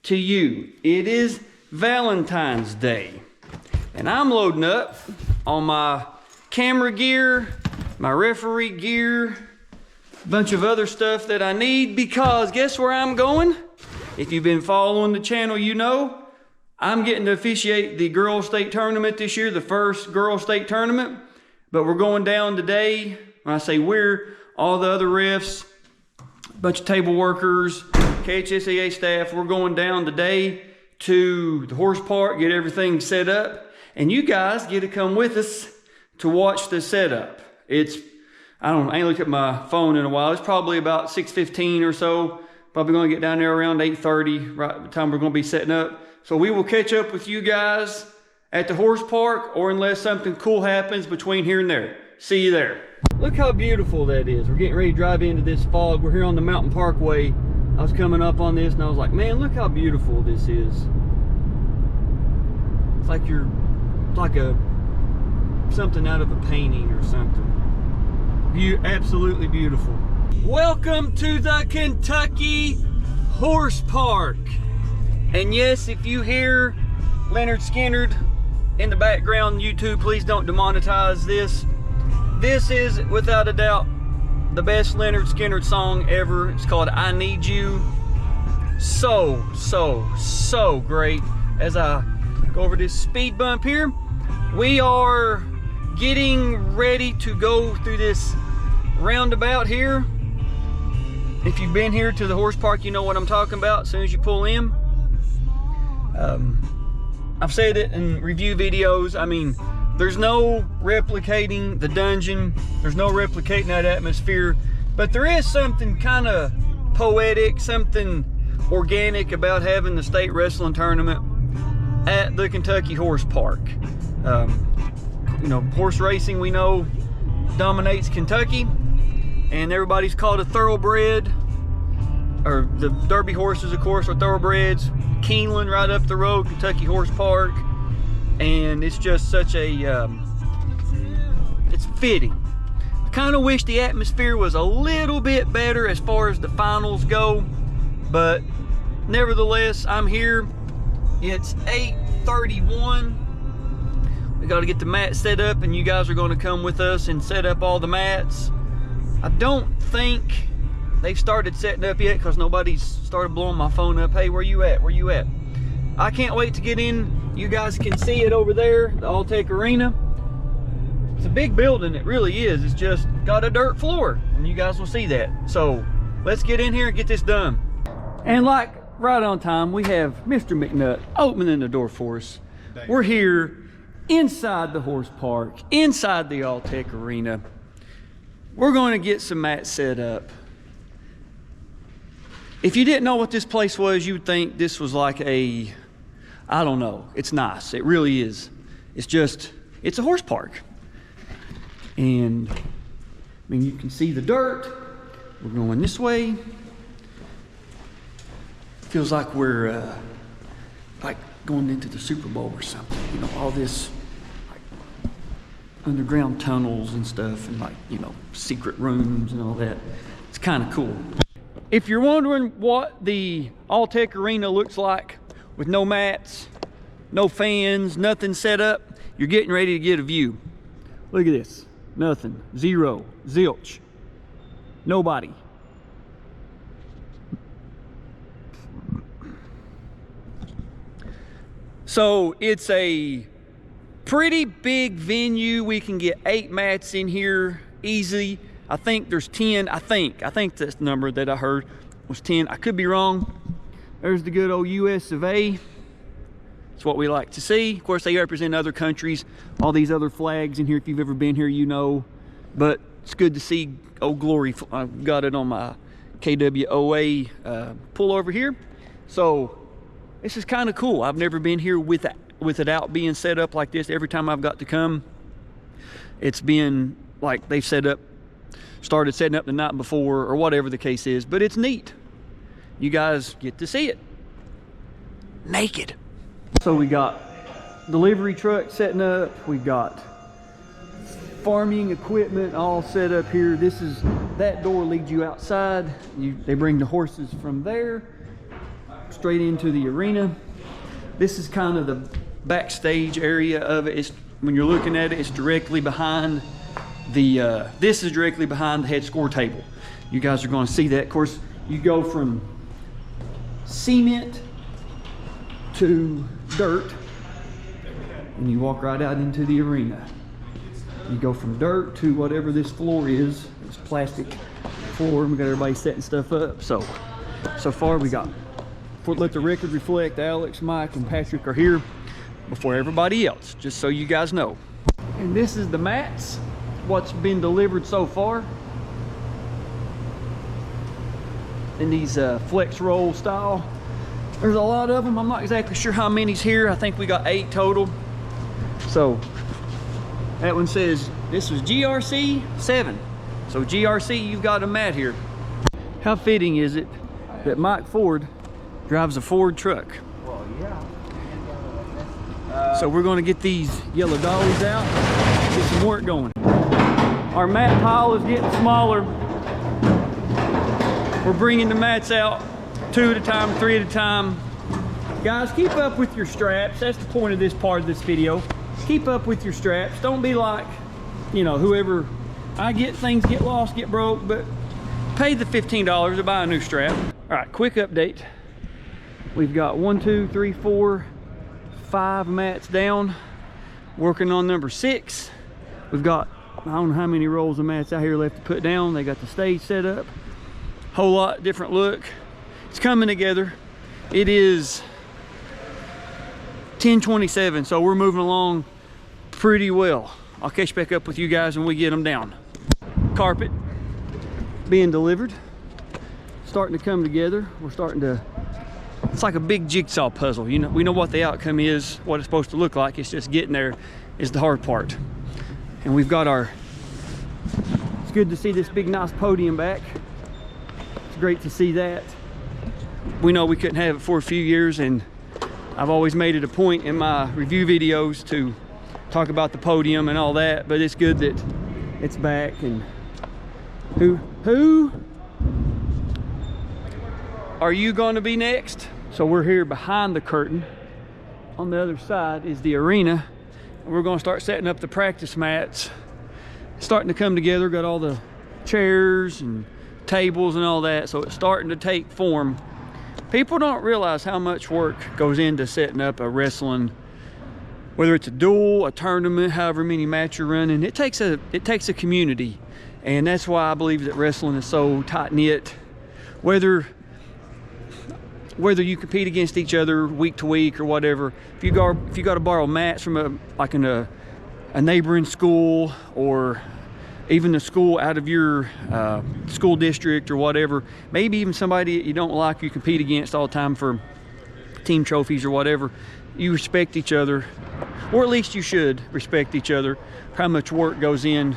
to you. It is Valentine's Day, and I'm loading up on my camera gear, my referee gear, a bunch of other stuff that I need, because guess where I'm going? If you've been following the channel, you know I'm getting to officiate the girls state tournament this year, the first girls state tournament. But we're going down today. When I say we're, all the other refs, a bunch of table workers, KHSAA staff, we're going down today to the horse park, get everything set up, and you guys get to come with us to watch the setup. I ain't looked at my phone in a while. It's probably about 6:15 or so. Probably gonna get down there around 8:30, right at the time we're gonna be setting up. So we will catch up with you guys at the horse park, or unless something cool happens between here and there. See you there. Look how beautiful that is. We're getting ready to drive into this fog. We're here on the Mountain Parkway. I was coming up on this and I was like, man, look how beautiful this is. It's like something out of a painting or something. Absolutely beautiful. Welcome to the Kentucky Horse Park. And yes, if you hear Leonard Skinner in the background, YouTube, please don't demonetize this. This is without a doubt the best Leonard Skinner song ever. It's called I Need You. So great. As I go over this speed bump here, we are getting ready to go through this roundabout here. If you've been here to the horse park, you know what I'm talking about as soon as you pull in. I've said it in review videos. I mean, there's no replicating the dungeon. There's no replicating that atmosphere. But there is something kind of poetic, something organic about having the state wrestling tournament at the Kentucky Horse Park. You know, horse racing, we know, dominates Kentucky. And everybody's called a thoroughbred. Or the Derby horses, of course, are thoroughbreds. Keeneland right up the road, Kentucky Horse Park, and it's just such a it's fitting. I kind of wish the atmosphere was a little bit better as far as the finals go, but nevertheless, I'm here. It's 8:31. We got to get the mat set up, and you guys are going to come with us and set up all the mats. I don't think they've started setting up yet because nobody's started blowing my phone up. Hey, where you at? Where you at? I can't wait to get in. You guys can see it over there, the AllTech Arena. It's a big building, it really is. It's just got a dirt floor, and you guys will see that. So let's get in here and get this done. And like right on time, we have Mr. McNutt opening the door for us. We're here inside the horse park, inside the AllTech Arena. We're going to get some mats set up. If you didn't know what this place was, you would think this was like I don't know. It's nice. It really is. It's a horse park. And, I mean, you can see the dirt. We're going this way. Feels like we're like going into the Super Bowl or something. You know, all this like underground tunnels and stuff, and like, you know, secret rooms and all that. It's kind of cool. If you're wondering what the AllTech Arena looks like with no mats, no fans, nothing set up, you're getting ready to get a view. Look at this. Nothing. Zero. Zilch. Nobody. So it's a pretty big venue. We can get 8 mats in here easy. I think there's 10. I think that's the number that I heard was 10. I could be wrong. There's the good old US of A. It's what we like to see. Of course, they represent other countries. All these other flags in here. If you've ever been here, you know. But it's good to see Old Glory. I've got it on my KWOA pull over here. So this is kind of cool. I've never been here with it out being set up like this. Every time I've got to come, it's been like they've started setting up the night before or whatever the case is. But it's neat. You guys get to see it naked. So we got delivery truck setting up. We got farming equipment all set up here. That door leads you outside. They bring the horses from there. straight into the arena. This is kind of the backstage area of it. It's, when you're looking at it, it's directly behind the, this is directly behind the head score table. You guys are going to see that. Of course, you go from cement to dirt, and you walk right out into the arena. You go from dirt to whatever this floor is, this plastic floor, and we got everybody setting stuff up. So far we got, let the record reflect, Alex, Mike, and Patrick are here before everybody else, just so you guys know. And this is the mats, what's been delivered so far. In these flex roll style. There's a lot of them. I'm not exactly sure how many's here. I think we got 8 total. So that one says this was GRC 7. So GRC, you've got a mat here. How fitting is it that Mike Ford drives a Ford truck? Well, yeah. So we're going to get these yellow dollies out, get some work going. Our mat pile is getting smaller. We're bringing the mats out 2 at a time, 3 at a time. Guys, keep up with your straps. That's the point of this part of this video. Keep up with your straps. Don't be like, you know, whoever. I get things get lost, get broke, but pay the $15 to buy a new strap. All right, quick update. We've got 1, 2, 3, 4, 5 mats down. Working on number 6. We've got, I don't know how many rolls of mats out here left to put down. They got the stage set up. Whole lot different look. It's coming together. It is 10:27, so we're moving along pretty well. I'll catch back up with you guys when we get them down. Carpet being delivered, starting to come together. We're starting to, it's like a big jigsaw puzzle. You know, we know what the outcome is, what it's supposed to look like. It's just getting there is the hard part. And we've got our, it's good to see this big nice podium back. It's great to see that. We know we couldn't have it for a few years, and I've always made it a point in my review videos to talk about the podium and all that, but it's good that it's back. And who are you going to be next? So we're here behind the curtain. On the other side is the arena, and we're going to start setting up the practice mats. It's starting to come together. Got all the chairs and tables and all that, so it's starting to take form. People don't realize how much work goes into setting up a wrestling, whether it's a duel, a tournament, however many matches you're running. It takes a community, and that's why I believe that wrestling is so tight-knit. Whether you compete against each other week to week or whatever, if you got to borrow mats from a neighboring school, or even the school out of your school district or whatever, maybe even somebody you don't like, you compete against all the time for team trophies or whatever, you respect each other, or at least you should respect each other. How much work goes in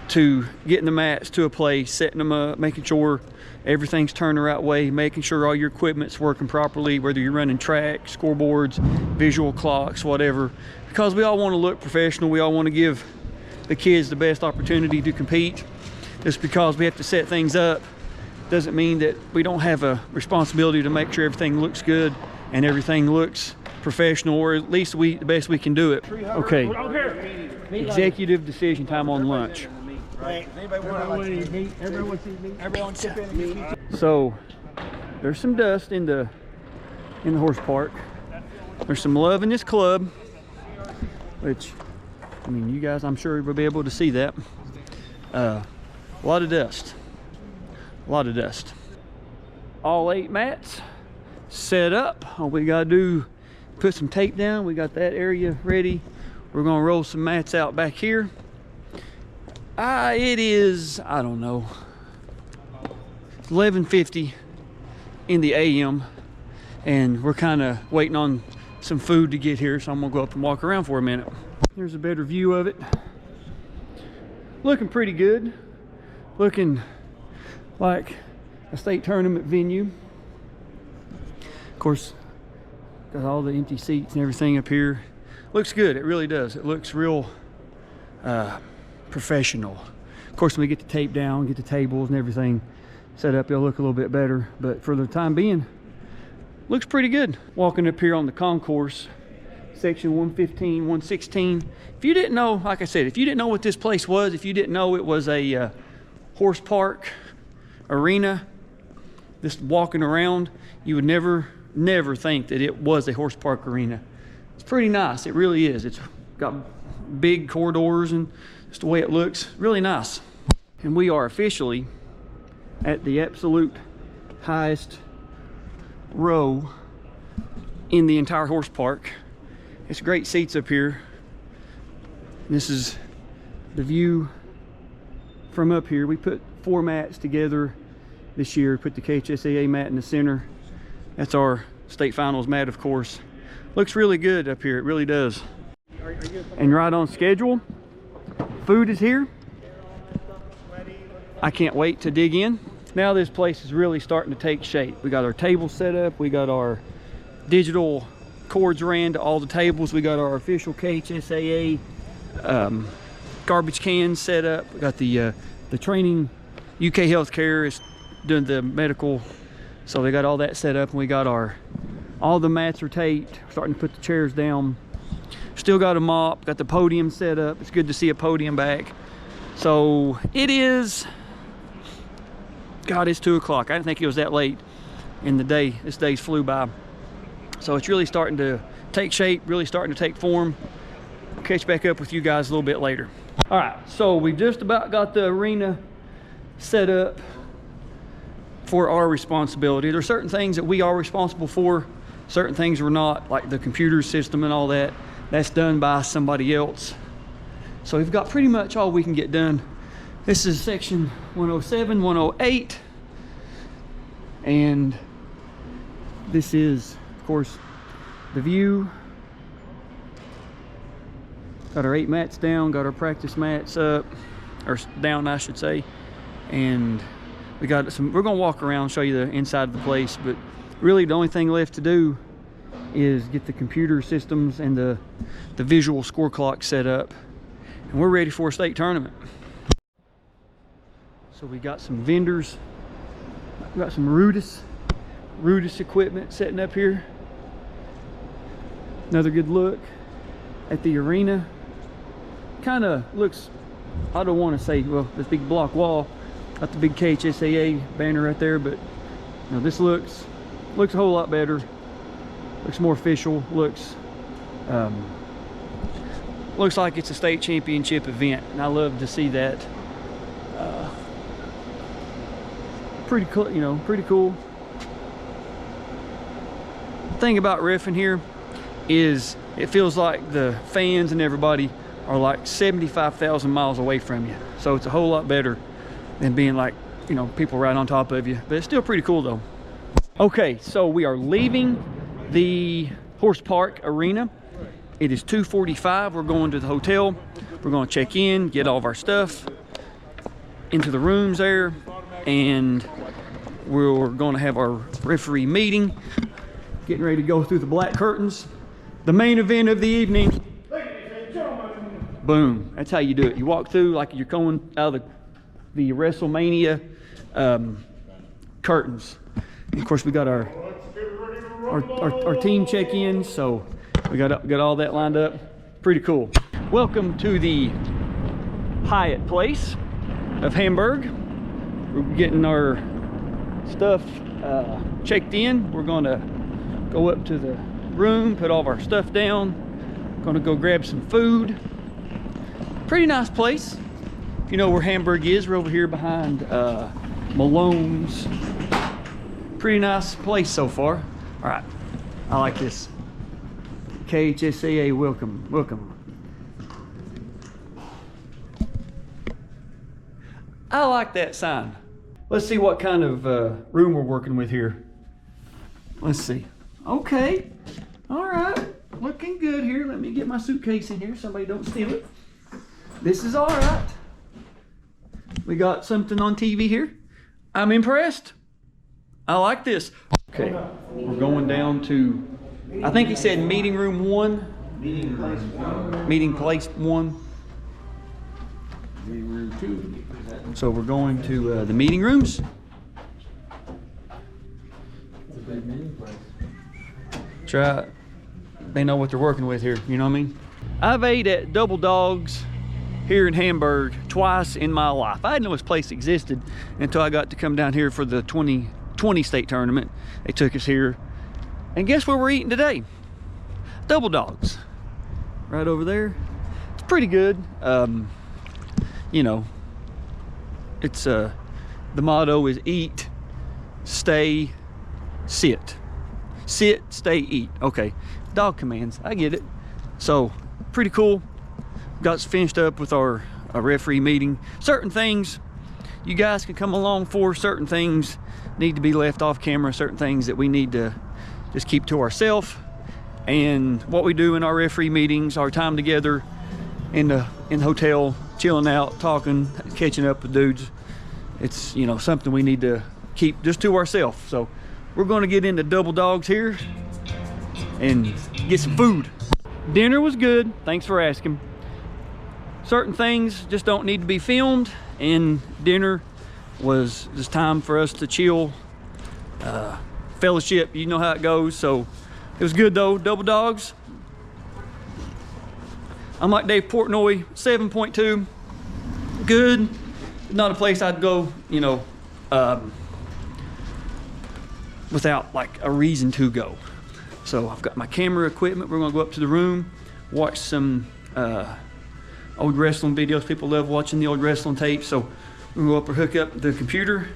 to getting the mats to a place, setting them up, making sure everything's turned the right way, making sure all your equipment's working properly, whether you're running track, scoreboards, visual clocks, whatever, because we all want to look professional. We all want to give the kids the best opportunity to compete. Just because we have to set things up doesn't mean that we don't have a responsibility to make sure everything looks good and everything looks professional, or at least the best we can do it. Okay, executive decision time on lunch. So there's some dust in the horse park. There's some love in this club, which, I mean, you guys, I'm sure will be able to see that. A lot of dust. A lot of dust. All 8 mats set up. All we gotta do, put some tape down. We got that area ready. We're gonna roll some mats out back here. It is, I don't know, 11:50 in the AM, and we're kind of waiting on some food to get here, so I'm gonna go up and walk around for a minute. Here's a better view of it. Looking pretty good. Looking like a state tournament venue. Of course, got all the empty seats and everything up here. Looks good, it really does. It looks real professional. Of course, when we get the tape down, get the tables and everything set up, it'll look a little bit better. But for the time being, looks pretty good. Walking up here on the concourse, section 115, 116. If you didn't know, like I said, if you didn't know what this place was, if you didn't know it was a horse park arena, just walking around, you would never think that it was a horse park arena. It's pretty nice, it really is. It's got big corridors and just the way it looks, really nice. And we are officially at the absolute highest row in the entire horse park. It's great seats up here. This is the view from up here. We put 4 mats together this year. Put the KHSAA mat in the center. That's our state finals mat, of course. Looks really good up here, it really does. And right on schedule. Food is here. I can't wait to dig in. Now this place is really starting to take shape. We got our tables set up. We got our digital cords ran to all the tables. We got our official KHSAA garbage cans set up. We got the training. UK Healthcare is doing the medical, so they got all that set up. And we got all the mats are taped. Starting to put the chairs down. Still got a mop. Got the podium set up. It's good to see a podium back. So it is. God, it's 2 o'clock. I didn't think it was that late in the day. This day's flew by. So it's really starting to take shape, really starting to take form. I'll catch back up with you guys a little bit later. All right, so we just about got the arena set up for our responsibility. There are certain things that we are responsible for, certain things we're not, like the computer system and all that. That's done by somebody else. So we've got pretty much all we can get done. This is section 107, 108. And this is, of course, the view. Got our 8 mats down, got our practice mats up, or down I should say. And we got some, we're gonna walk around, show you the inside of the place, but really the only thing left to do is get the computer systems and the visual score clock set up. And we're ready for a state tournament. So we got some vendors. We got some Rudis equipment setting up here. Another good look at the arena. Kind of looks, I don't want to say, well, this big block wall, got the big KHSAA banner right there, but you know, this looks a whole lot better. Looks more official. Looks like it's a state championship event, and I love to see that. Pretty cool, you know, pretty cool. The thing about riffing here is it feels like the fans and everybody are like 75,000 miles away from you. So it's a whole lot better than being like, you know, people right on top of you. But it's still pretty cool though. Okay, so we are leaving the horse park arena. It is 2:45. We're going to the hotel. We're going to check in, get all of our stuff into the rooms there, and we're going to have our referee meeting. Getting ready to go through the black curtains. The main event of the evening. Ladies and gentlemen. Boom. That's how you do it. You walk through like you're going out of the WrestleMania curtains. And of course, we got our team check-ins, so we got all that lined up. Pretty cool. Welcome to the Hyatt Place of Hamburg. We're getting our stuff checked in. We're gonna go up to the room, put all of our stuff down. Gonna go grab some food. Pretty nice place. If you know where Hamburg is, we're over here behind Malone's. Pretty nice place so far. All right, I like this. KHSAA, welcome, welcome. I like that sign. Let's see what kind of room we're working with here. Let's see. Okay, all right, looking good here. Let me get my suitcase in here, somebody don't steal it. This is all right. We got something on TV here. I'm impressed. I like this. Okay, we're going down to, I think he said meeting room 1. Meeting place 1. Meeting room 2. So we're going to the meeting rooms. It's a big meeting place. Try, they know what they're working with here, you know what I mean? I've ate at Double Dogs here in Hamburg twice in my life. I didn't know this place existed until I got to come down here for the 2020 state tournament. They took us here. And guess where we're eating today? Double Dogs. Right over there. It's pretty good. You know, it's the motto is eat, stay, sit. Sit, stay, eat. Okay, dog commands, I get it. So, pretty cool. Got finished up with our referee meeting. Certain things you guys can come along for, certain things need to be left off camera, certain things that we need to just keep to ourselves. And what we do in our referee meetings, our time together in the hotel, chilling out, talking, catching up with dudes, it's, you know, something we need to keep just to ourselves. So we're going to get into Double Dogs here and get some food. Dinner was good, thanks for asking. Certain things just don't need to be filmed, and dinner was just time for us to chill, fellowship, you know how it goes. So it was good though. Double Dogs, I'm like Dave Portnoy, 7.2, good. Not a place I'd go, you know, without like a reason to go. So I've got my camera equipment. We're gonna go up to the room, watch some old wrestling videos. People love watching the old wrestling tapes. So we'll go up and hook up the computer,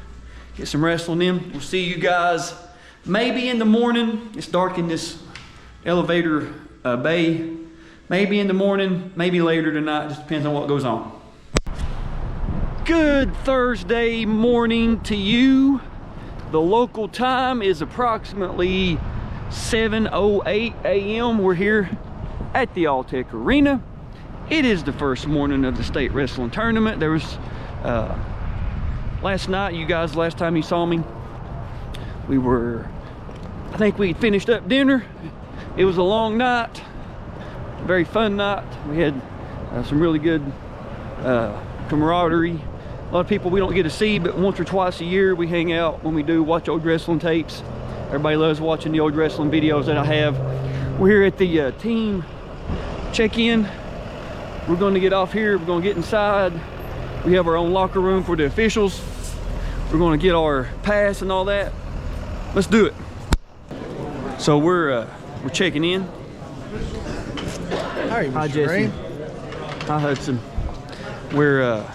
get some wrestling in. We'll see you guys maybe in the morning. It's dark in this elevator bay. Maybe in the morning, maybe later tonight. Just depends on what goes on. Good Thursday morning to you. The local time is approximately 7:08 a.m. We're here at the AllTech Arena. It is the first morning of the state wrestling tournament. There was last night, you guys, last time you saw me, I think we finished up dinner. It was a long night, very fun night. We had some really good camaraderie. A lot of people we don't get to see, but once or twice a year we hang out when we do watch old wrestling tapes. Everybody loves watching the old wrestling videos that I have. We're here at the team check-in. We're going to get off here. We're going to get inside. We have our own locker room for the officials. We're going to get our pass and all that. Let's do it. So we're checking in. Hi, Jesse. Hi, Hudson. We're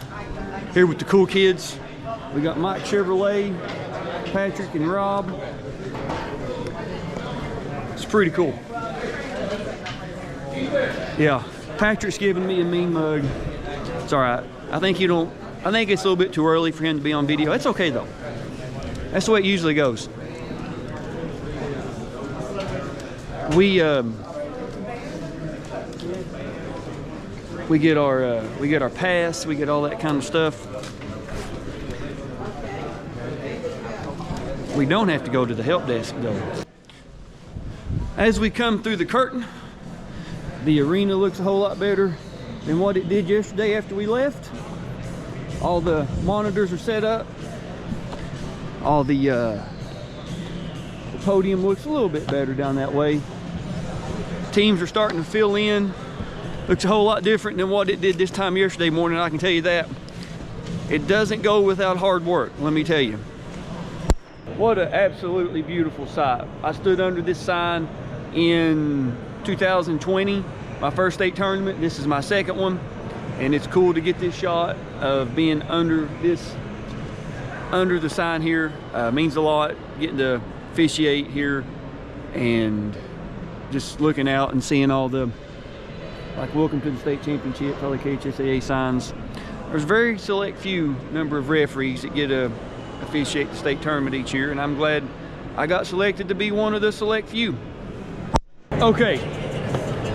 here with the cool kids. We got Mike Chevrolet, Patrick, and Rob. It's pretty cool. Yeah, Patrick's giving me a mean mug. It's all right. I think it's a little bit too early for him to be on video. It's okay though. That's the way it usually goes. We get our pass, we get all that kind of stuff. We don't have to go to the help desk though. As we come through the curtain, the arena looks a whole lot better than what it did yesterday after we left. All the monitors are set up. All the podium looks a little bit better down that way. Teams are starting to fill in. Looks a whole lot different than what it did this time yesterday morning, I can tell you that. It doesn't go without hard work, let me tell you. What an absolutely beautiful sight. I stood under this sign in 2020, my first state tournament. This is my second one, and it's cool to get this shot of being under the sign here. Means a lot, getting to officiate here and just looking out and seeing all the, like, welcome to the state championships, all the KHSAA signs. There's a very select few number of referees that get to officiate the state tournament each year, and I'm glad I got selected to be one of the select few. Okay,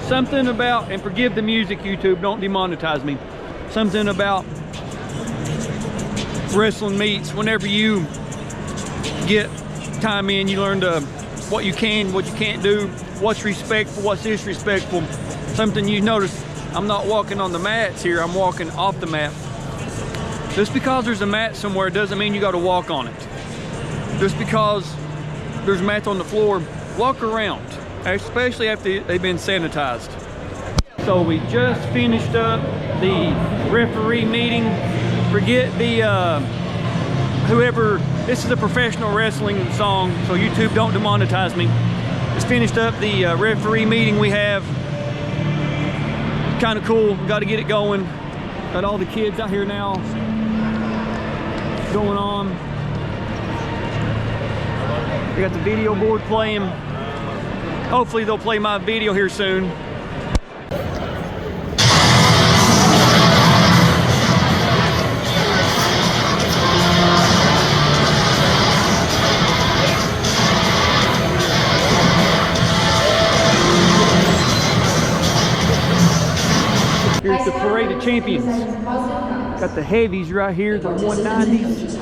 something about, and forgive the music, YouTube, don't demonetize me. Something about wrestling meets, whenever you get time in, you learn to what you can, what you can't do, what's respectful, what's disrespectful. Something you notice, I'm not walking on the mats here, I'm walking off the mat. Just because there's a mat somewhere doesn't mean you got to walk on it. Just because there's mats on the floor, walk around. especially after they've been sanitized. So we just finished up the referee meeting. Forget the whoever, this is a professional wrestling song, so YouTube don't demonetize me. Just finished up the referee meeting we have. Kind of cool, got to get it going. Got all the kids out here now going on. We got the video board playing. Hopefully they'll play my video here soon. Here's the Parade of Champions. Got the heavies right here, the 190s.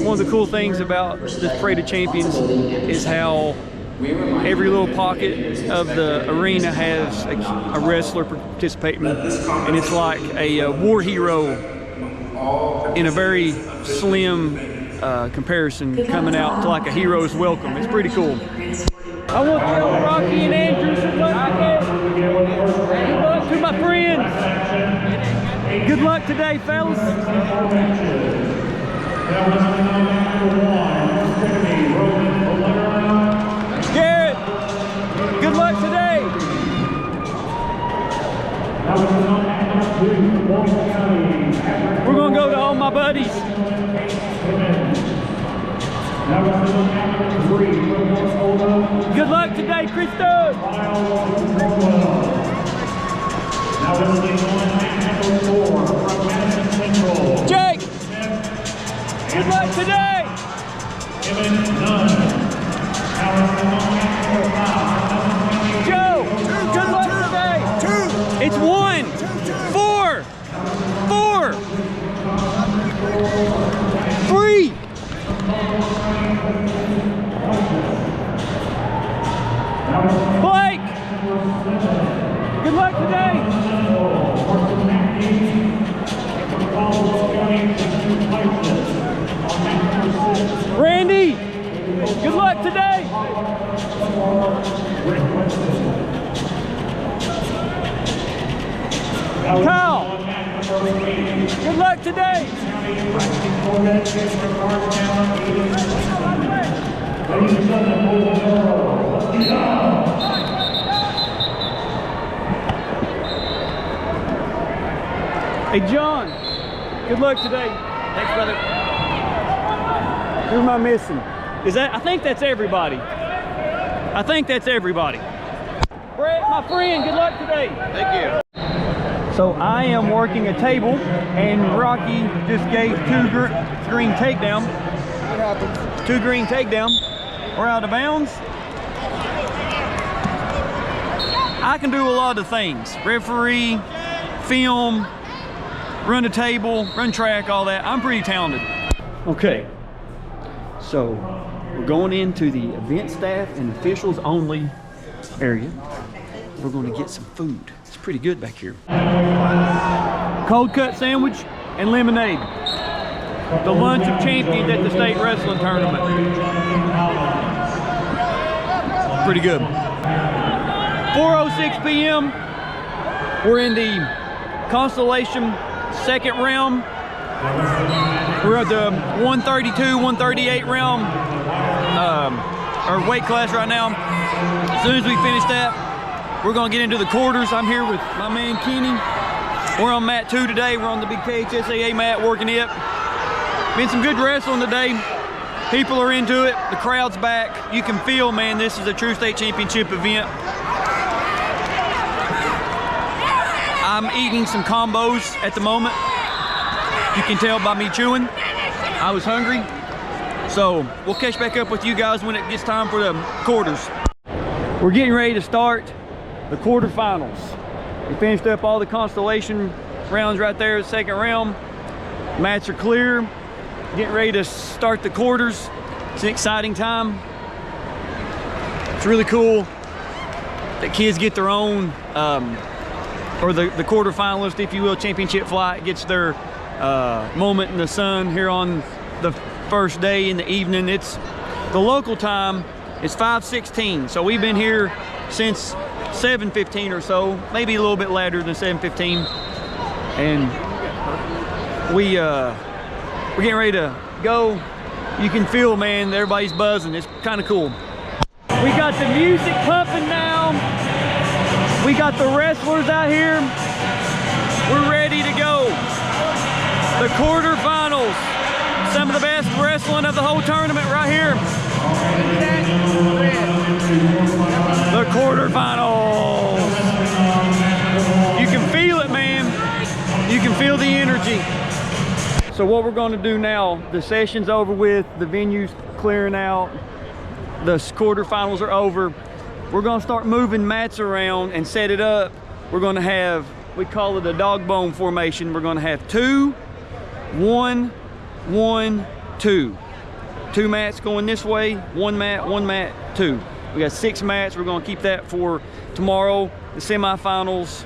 One of the cool things about this Parade of Champions is how every little pocket of the arena has a wrestler participating, and it's like a war hero in a very slim comparison, coming out to like a hero's welcome. It's pretty cool. I want to tell Rocky and Andrew good luck to my friends. Good luck today, fellas. Garrett, good luck today. We're going to go to all my buddies. Good luck today, Christo. Jake, good luck today. Joe, good luck today. It's 1, 4, 4, 3. Blake, good luck today. Randy, good luck today. Kyle, good luck today. Hey John, good luck today. Thanks, brother. Who am I missing? Is that? I think that's everybody. I think that's everybody. Brett, my friend, good luck today. Thank you. So I am working a table, and Rocky just gave 2 green takedown. What happened? 2 green takedown. We're out of bounds. I can do a lot of things. Referee, film, run a table, run track, all that. I'm pretty talented. Okay, so we're going into the event staff and officials only area. We're going to get some food. It's pretty good back here. Cold cut sandwich and lemonade. The lunch of champions at the state wrestling tournament. Pretty good. 4:06 p.m. We're in the Constellation second round. We're at the 132, 138 round, or weight class right now. As soon as we finish that, we're gonna get into the quarters. I'm here with my man Kenny. We're on mat 2 today. We're on the big KHSAA mat working it. Been some good wrestling today. People are into it. The crowd's back. You can feel, man, this is a true state championship event. I'm eating some combos at the moment. You can tell by me chewing. I was hungry. So we'll catch back up with you guys when it gets time for the quarters. We're getting ready to start the quarterfinals. We finished up all the Constellation rounds right there, the second round. Mats are clear. Getting ready to start the quarters. It's an exciting time. It's really cool that kids get their own, or the quarterfinalist, if you will, championship flight gets their moment in the sun here on the first day in the evening. It's the local time It's 5:16, so we've been here since 7:15 or so, maybe a little bit later than 7:15, and we're getting ready to go. You can feel, man, everybody's buzzing. It's kind of cool. We got the music pumping now. We got the wrestlers out here. We're ready to go. The quarterfinals. Some of the best wrestling of the whole tournament right here. The quarterfinals. You can feel it, man. You can feel the energy. So what we're going to do now, the session's over with, the venue's clearing out, the quarterfinals are over. We're going to start moving mats around and set it up. We're going to have, we call it a dog bone formation. We're going to have 2, 1, 1, 2. 2 mats going this way, 1 mat, 2. We got 6 mats. We're going to keep that for tomorrow, the semifinals,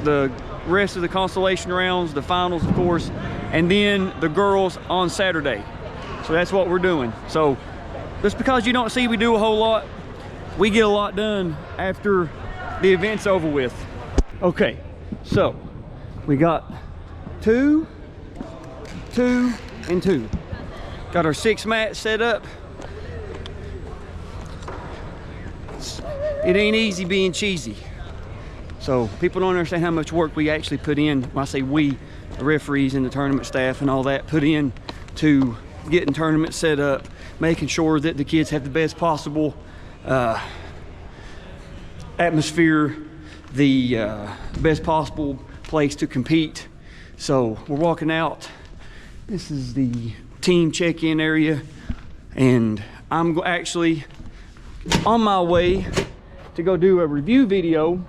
the rest of the constellation rounds, the finals, of course, and then the girls on Saturday. So that's what we're doing. So just because you don't see we do a whole lot, we get a lot done after the event's over with. Okay, so we got 2, 2, and 2. Got our 6 mats set up. It ain't easy being cheesy. So people don't understand how much work we actually put in. When I say we, the referees and the tournament staff and all that, put in to getting tournaments set up, making sure that the kids have the best possible atmosphere, the best possible place to compete. So we're walking out. This is the team check-in area, and I'm actually on my way to go do a review video.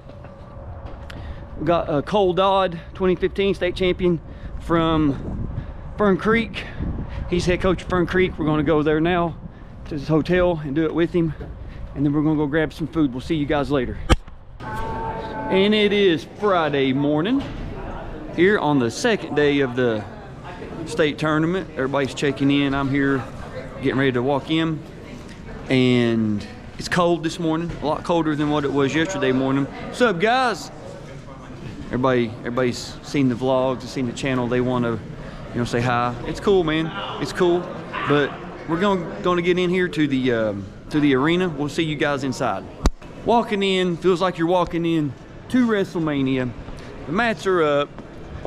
We got Cole Dodd, 2015 state champion from Fern Creek. He's head coach of Fern Creek. We're going to go there now to his hotel and do it with him, and then we're going to go grab some food. We'll see you guys later. And it is Friday morning here on the second day of the state tournament. Everybody's checking in. I'm here getting ready to walk in, and it's cold this morning, a lot colder than what it was yesterday morning. What's up, guys? Everybody's seen the vlogs, seen the channel. They want to, you know, say hi. It's cool, man. It's cool. But we're going to get in here to the arena. We'll see you guys inside. Walking in feels like you're walking in to WrestleMania. The mats are up,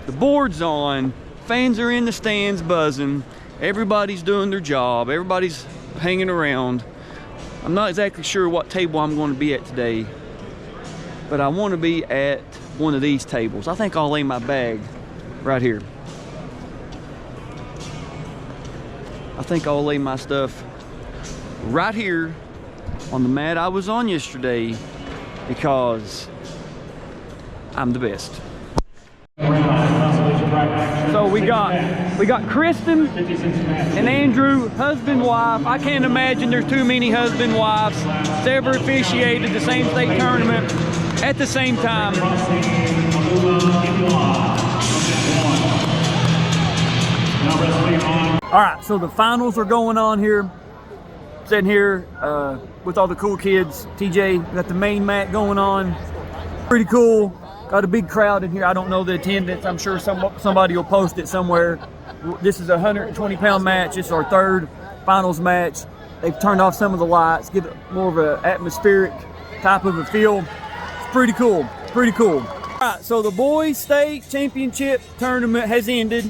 the board's on, fans are in the stands buzzing. Everybody's doing their job. Everybody's hanging around. I'm not exactly sure what table I'm going to be at today, but I want to be at one of these tables. I think I'll lay my bag right here. I think I'll lay my stuff right here on the mat I was on yesterday, because I'm the best. So we got Kristen and Andrew, husband, wife. I can't imagine there's too many husband, wives that's ever officiated the same state tournament at the same time. All right, so the finals are going on here. Sitting here with all the cool kids. TJ, got the main mat going on. Pretty cool. Got a big crowd in here. I don't know the attendance. I'm sure somebody will post it somewhere. This is a 120-pound match. It's our third finals match. They've turned off some of the lights, give it more of an atmospheric type of a feel. It's pretty cool. Pretty cool. All right, so the boys state championship tournament has ended.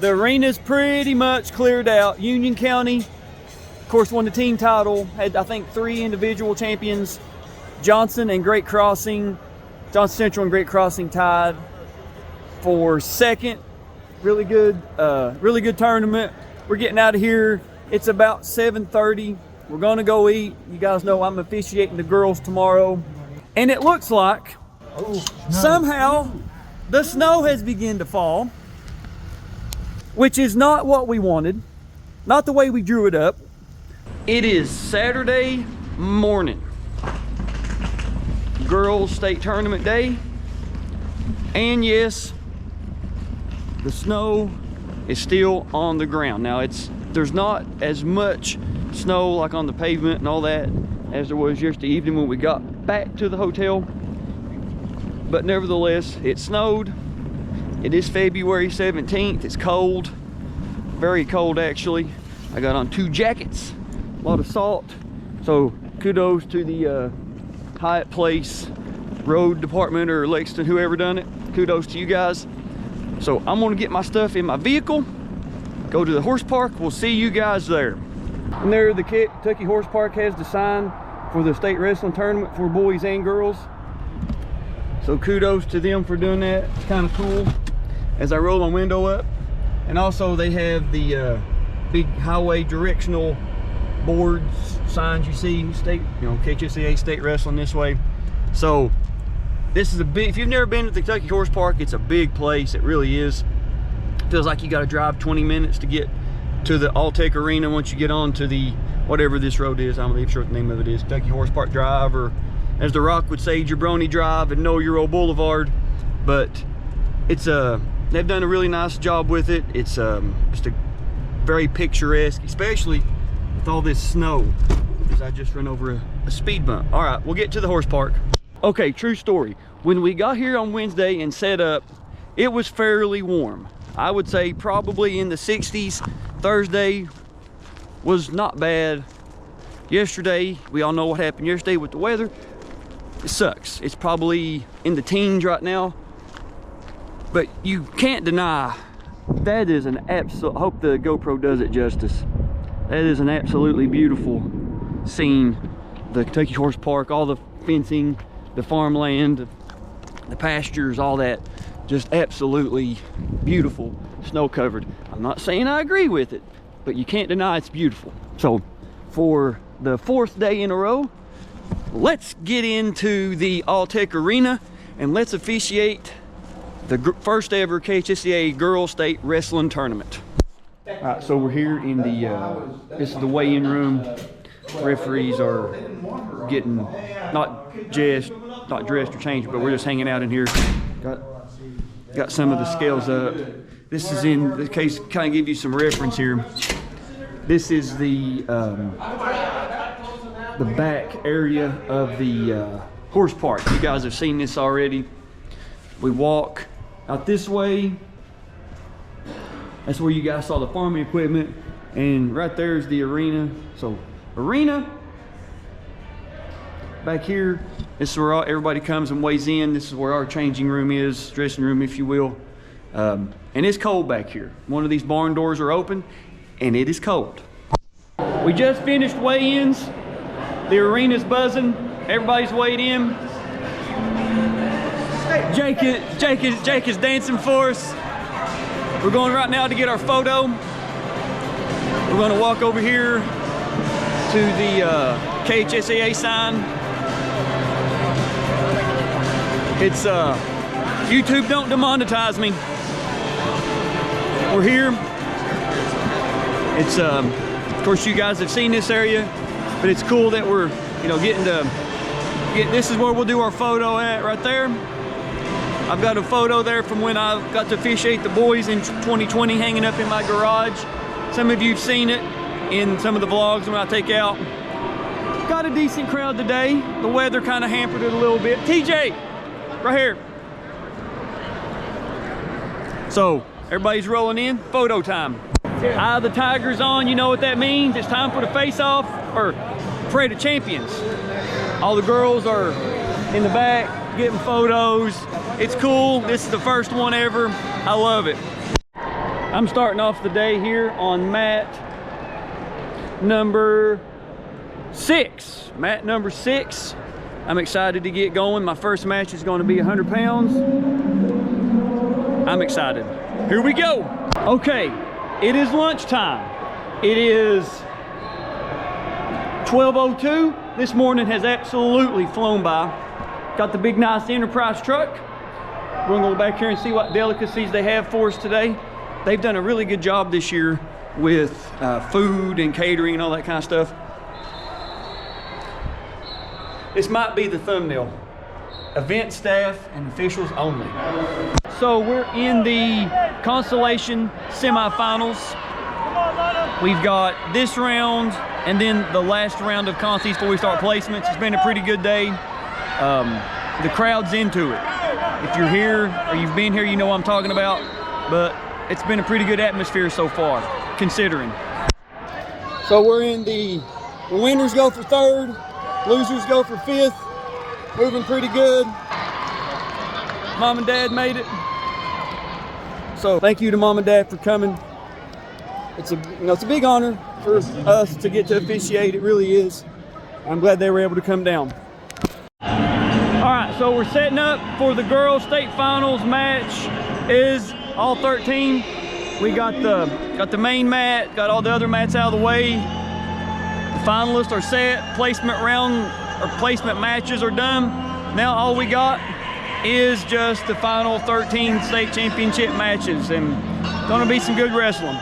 The arena's pretty much cleared out. Union County, of course, won the team title. Had, I think, 3 individual champions. Johnson and Great Crossing, Johnson Central and Great Crossing tied for second. Really good tournament. We're getting out of here. It's about 7:30. We're gonna go eat. You guys know I'm officiating the girls tomorrow. And it looks like somehow the snow has begun to fall, which is not what we wanted, not the way we drew it up. It is Saturday morning, girls state tournament day, and yes, the snow is still on the ground. Now there's not as much snow like on the pavement and all that, as there was yesterday evening when we got back to the hotel. But nevertheless, it snowed. It is February 17th. It's cold, very cold actually. I got on 2 jackets, a lot of salt. So kudos to the Hyatt Place road department or Lexington, whoever done it. Kudos to you guys. So I'm gonna get my stuff in my vehicle, go to the horse park. We'll see you guys there. And there, the Kentucky Horse Park has the sign for the state wrestling tournament for boys and girls. So kudos to them for doing that. It's kind of cool. As I roll my window up, and also they have the big highway directional boards, signs you see, state, you know, KHSAA state wrestling this way. So this is a big, if you've never been to the Kentucky Horse Park, it's a big place. It really is. Feels like you got to drive 20 minutes to get to the AllTech Arena once you get on to the, whatever this road is. I'm not even sure what the name of it is. Kentucky Horse Park Drive, or as The Rock would say, Jabroni Drive and Know Your Old Boulevard. But it's they've done a really nice job with it. It's just a very picturesque, especially with all this snow, because I just ran over a speed bump. All right, we'll get to the horse park. Okay, true story. When we got here on Wednesday and set up, it was fairly warm. I would say probably in the 60s. Thursday was not bad. Yesterday, we all know what happened yesterday with the weather. It sucks. It's probably in the teens right now. But you can't deny that is an absolute, I hope the GoPro does it justice. That is an absolutely beautiful scene. The Kentucky Horse Park, all the fencing, the farmland, the pastures, all that, just absolutely beautiful, snow covered. I'm not saying I agree with it, but you can't deny it's beautiful. So for the 4th day in a row, let's get into the AllTech Arena and let's officiate the first ever KHSAA Girls State Wrestling Tournament. All right, so we're here in the, this is the weigh-in room. Referees are getting, not dressed or changed, but we're just hanging out in here. Got some of the scales up. This is in the case, kind of give you some reference here. This is the back area of the horse park. You guys have seen this already. We walk out this way. That's where you guys saw the farming equipment, and right there is the arena. So arena back here, this is where everybody comes and weighs in. This is where our changing room is, dressing room if you will. And it's cold back here. One of these barn doors are open and it is cold. We just finished weigh-ins. The arena's buzzing, everybody's weighed in. Jake is dancing for us. We're going right now to get our photo. We're going to walk over here to the KHSAA sign. It's YouTube don't demonetize me. We're here. It's of course you guys have seen this area, but it's cool that we're, you know, this is where we'll do our photo at right there. I've got a photo there from when I got to officiate the boys in 2020 hanging up in my garage. Some of you have seen it in some of the vlogs when I take out. Got a decent crowd today. The weather kind of hampered it a little bit. TJ, right here. So everybody's rolling in, photo time. Eye of the Tiger's on, you know what that means. It's time for the face-off, or Parade of Champions. All the girls are in the back getting photos. It's cool. This is the first one ever. I love it. I'm starting off the day here on mat number 6. Mat number 6. I'm excited to get going. My first match is going to be 100 pounds. I'm excited. Here we go. Okay, it is lunchtime. It is 12:02. This morning has absolutely flown by. Got the big nice Enterprise truck. We're gonna go back here and see what delicacies they have for us today. They've done a really good job this year with food and catering and all that kind of stuff. This might be the thumbnail. Event staff and officials only. So we're in the Constellation semifinals. We've got this round and then the last round of contests before we start placements. It's been a pretty good day. The crowd's into it. If you're here or you've been here, you know what I'm talking about, but it's been a pretty good atmosphere so far, considering. So we're in the winners go for 3rd, losers go for 5th. Moving pretty good. Mom and Dad made it. So thank you to Mom and Dad for coming. It's a big honor for us to get to officiate. It really is. I'm glad they were able to come down. All right, so we're setting up for the girls' state finals match. Is all 13. We got the main mat, got all the other mats out of the way. The finalists are set. Placement round or placement matches are done. Now all we got is just the final 13 state championship matches, and gonna be some good wrestling.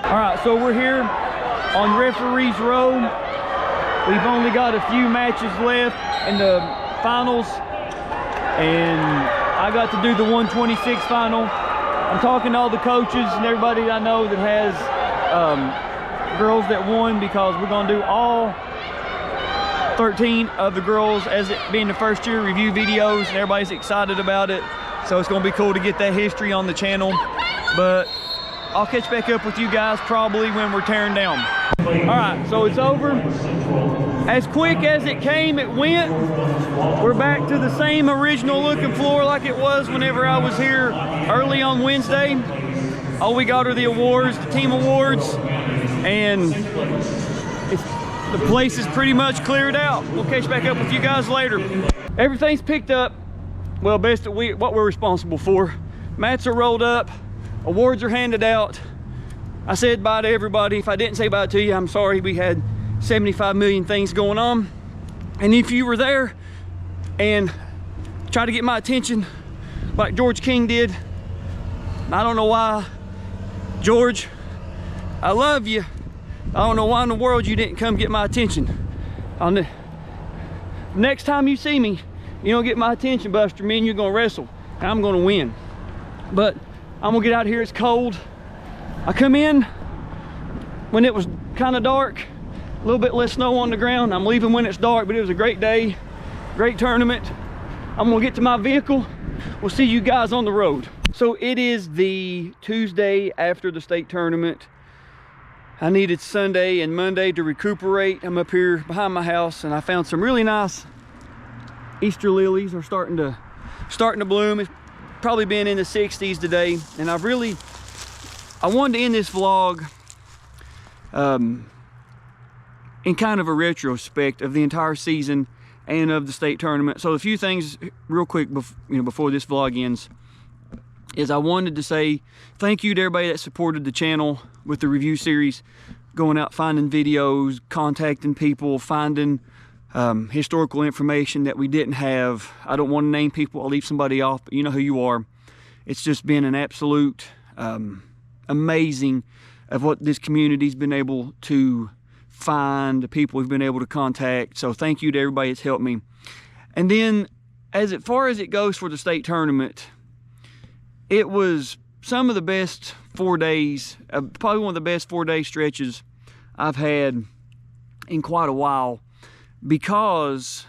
All right, so we're here on referee's row. We've only got a few matches left in the finals, and I got to do the 126 final. I'm talking to all the coaches and everybody I know that has girls that won, because we're gonna do all 13 of the girls as it being the first year review videos, and everybody's excited about it. So it's gonna be cool to get that history on the channel. But I'll catch back up with you guys probably when we're tearing down. All right, so it's over. As quick as it came, it went. We're back to the same original looking floor like it was whenever I was here early on Wednesday. All we got are the awards, the team awards, and the place is pretty much cleared out. We'll catch back up with you guys later. Everything's picked up, well, best of what we're responsible for. Mats are rolled up, awards are handed out. I said bye to everybody. If I didn't say bye to you, I'm sorry. We had 75 million things going on. And if you were there and tried to get my attention like George King did, I don't know why. George, I love you. I don't know why in the world you didn't come get my attention. Next time you see me, you don't get my attention, Buster, me and you're gonna wrestle, and I'm gonna win. But I'm gonna get out of here, it's cold. I come in when it was kind of dark, a little bit less snow on the ground. I'm leaving when it's dark, but it was a great day, great tournament. I'm gonna get to my vehicle. We'll see you guys on the road. So it is the Tuesday after the state tournament. I needed Sunday and Monday to recuperate. I'm up here behind my house, and I found some really nice Easter lilies are starting to bloom. It's probably been in the 60s today, and I wanted to end this vlog in kind of a retrospect of the entire season and of the state tournament. So a few things real quick before this vlog ends is I wanted to say thank you to everybody that supported the channel with the review series, going out finding videos, contacting people, finding historical information that we didn't have. I don't want to name people, I'll leave somebody off, but you know who you are. It's just been an absolute amazing of what this community's been able to find, the people we've been able to contact. So thank you to everybody that's helped me. And then as far as it goes for the state tournament, it was some of the best 4 days, probably one of the best 4-day stretches I've had in quite a while, because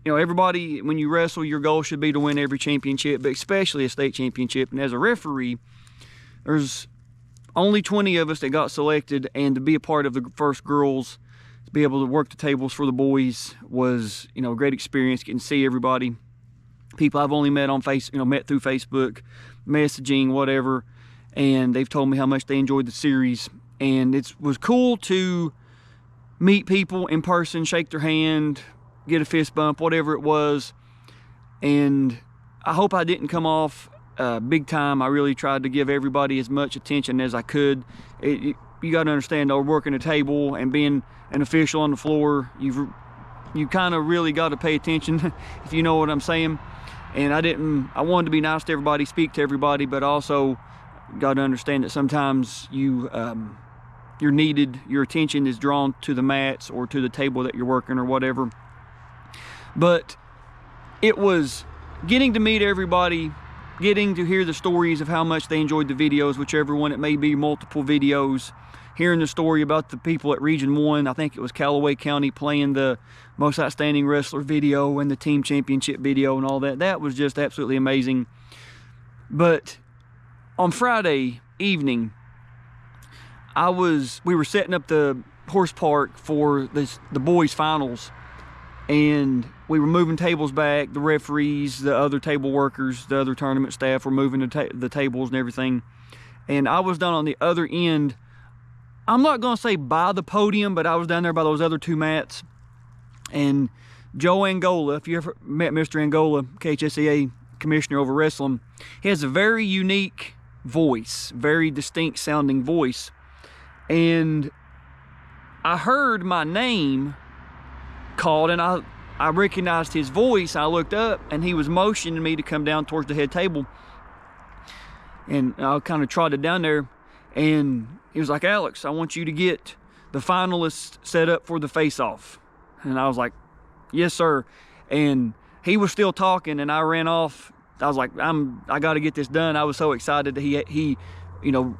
everybody, when you wrestle, your goal should be to win every championship, but especially a state championship. And as a referee, there's only 20 of us that got selected, and to be a part of the first girls, to be able to work the tables for the boys was, a great experience, getting to see everybody. People I've only met on met through Facebook, messaging, whatever, and they've told me how much they enjoyed the series. And it was cool to meet people in person, shake their hand, get a fist bump, whatever it was. And I hope I didn't come off big time. I really tried to give everybody as much attention as I could. You got to understand, though, working a table and being an official on the floor, you kind of really got to pay attention, if you know what I'm saying. And I wanted to be nice to everybody, speak to everybody, but also got to understand that sometimes you're needed, your attention is drawn to the mats or to the table that you're working or whatever. But it was getting to meet everybody getting to hear the stories of how much they enjoyed the videos, whichever one it may be, multiple videos. Hearing the story about the people at Region 1, I think it was Callaway County, playing the Most Outstanding Wrestler video and the Team Championship video and all that. That was just absolutely amazing. But on Friday evening, we were setting up the horse park for the boys' finals, and we were moving tables back. The referees, the other table workers, the other tournament staff were moving the tables and everything. And I was down on the other end. I'm not going to say by the podium, but I was down there by those other two mats. And Joe Angola, if you ever met Mr. Angola, KHSAA commissioner over wrestling, he has a very unique voice, very distinct sounding voice. And I heard my name called, and I recognized his voice. I looked up, and he was motioning me to come down towards the head table. And I kind of trotted down there, and he was like, "Alex, I want you to get the finalists set up for the face-off." And I was like, "Yes, sir." And he was still talking, and I ran off. I was like, I got to get this done. I was so excited that he you know,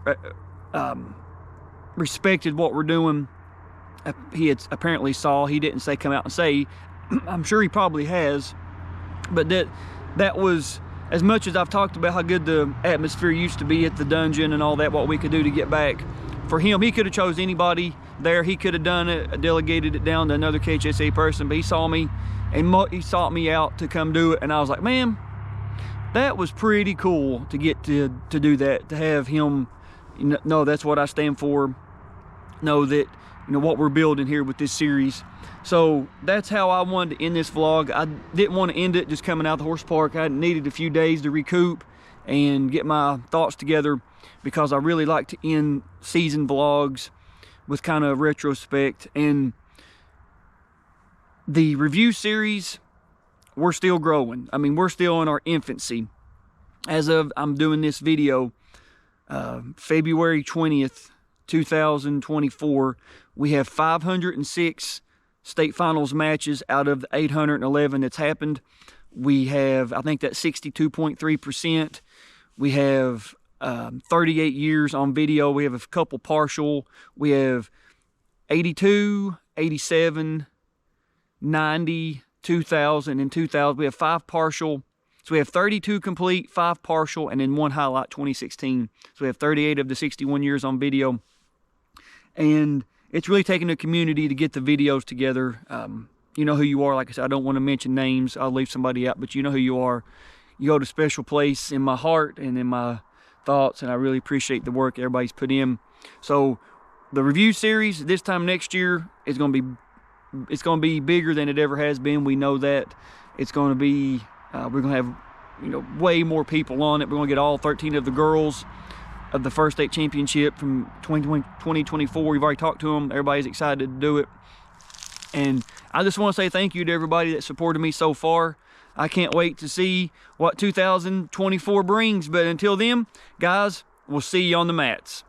respected what we're doing. He had apparently saw. He didn't say come out and say. I'm sure he probably has. But that was, as much as I've talked about how good the atmosphere used to be at the dungeon and all that, what we could do to get back. For him, he could have chose anybody there. He could have done it, delegated it down to another KHSAA person, but he saw me and he sought me out to come do it. And I was like, man, that was pretty cool to get to do that, to have him know that's what I stand for, know that, you know, what we're building here with this series. So that's how I wanted to end this vlog. I didn't want to end it just coming out of the horse park. I needed a few days to recoup and get my thoughts together, because I really like to end season vlogs with kind of retrospect. And the review series, we're still growing. I mean, we're still in our infancy. As of I'm doing this video, February 20th, 2024, we have 506 state finals matches out of the 811 that's happened. We have, I think that's 62.3%. We have 38 years on video. We have a couple partial. We have 82, 87, 90, 2000, and 2000. We have 5 partial. So we have 32 complete, 5 partial, and then 1 highlight, 2016. So we have 38 of the 61 years on video. And it's really taking a community to get the videos together. You know who you are. Like I said, I don't want to mention names. I'll leave somebody out, but you know who you are. You hold a special place in my heart and in my thoughts, and I really appreciate the work everybody's put in. So the review series this time next year is going to be bigger than it ever has been. We know that. It's going to be, we're going to have, you know, way more people on it. We're going to get all 13 of the girls of the first state championship from 2024. We've already talked to them. Everybody's excited to do it. And I just want to say thank you to everybody that supported me so far. I can't wait to see what 2024 brings. But until then, guys, we'll see you on the mats.